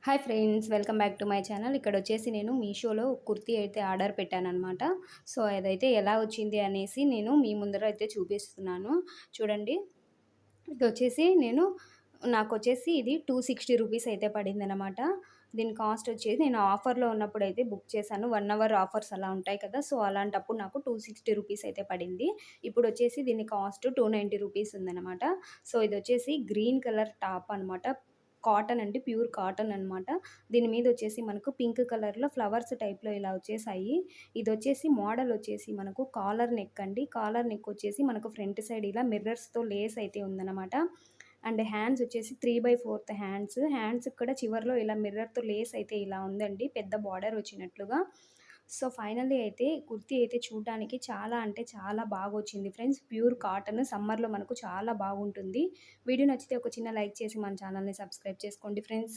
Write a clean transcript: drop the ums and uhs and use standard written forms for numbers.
Hi friends, welcome back to my channel. ఇక్కడొచ్చేసి నేను మీషోలో కుర్తీ అయితే ఆర్డర్ పెట్టాననమాట. సో, అదైతే ఎలా వచ్చింది అనేసి నేను మీ ముందర అయితే చూపిస్తున్నాను. చూడండి. ఇదొచ్చేసి నాకొచ్చేసి ఇది 260 రూపీస్ అయితే పడిందనమాట. దీని కాస్ట్ వచ్చేసి నేను ఆఫర్‌లో ఉన్నప్పుడైతే బుక్ చేశాను. 1 అవర్ ఆఫర్స్ అలా ఉంటాయి కదా! సో, అలాంటప్పుడు నాకు 260 రూపీస్ అయితే పడింది. ఇప్పుడొచ్చేసి దీని కాస్ట్ 290 రూపీస్ ఉందనమాట. సో, ఇదొచ్చేసి గ్రీన్ కలర్ టాప్ అనమాట. కాటన్ అండి. ప్యూర్ కాటన్ అనమాట. దీని మీదొచ్చేసి మనకు పింక్ కలర్‌లో ఫ్లవర్స్ టైప్‌లో ఇలా వచ్చేసాయి. ఇదొచ్చేసి మోడల్ వచ్చేసి మనకు కాలర్ నెక్ అండి. కాలర్ నెక్ వచ్చేసి మనకు ఫ్రంట్ సైడ్ ఇలా మిర్రర్స్‌తో లేస్ అయితే ఉందనమాట. అండ్ హ్యాండ్స్ వచ్చేసి 3/4 హ్యాండ్స్. హ్యాండ్స్‌కి కూడా చివర్లో ఇలా మిర్రర్‌తో లేస్ అయితే ఇలా ఉందండి. పెద్ద బార్డర్ వచ్చినట్లుగా. సో, ఫైనల్లీ అయితే కుర్తీ అయితే చూడడానికి చాలా అంటే చాలా బాగొచ్చింది ఫ్రెండ్స్. ప్యూర్ కాటన్ సమ్మర్‌లో మనకు చాలా బాగుంటుంది. వీడియో నచ్చితే ఒక చిన్న లైక్ చేసి మన ఛానల్‌ని సబ్స్క్రైబ్ చేసుకోండి ఫ్రెండ్స్.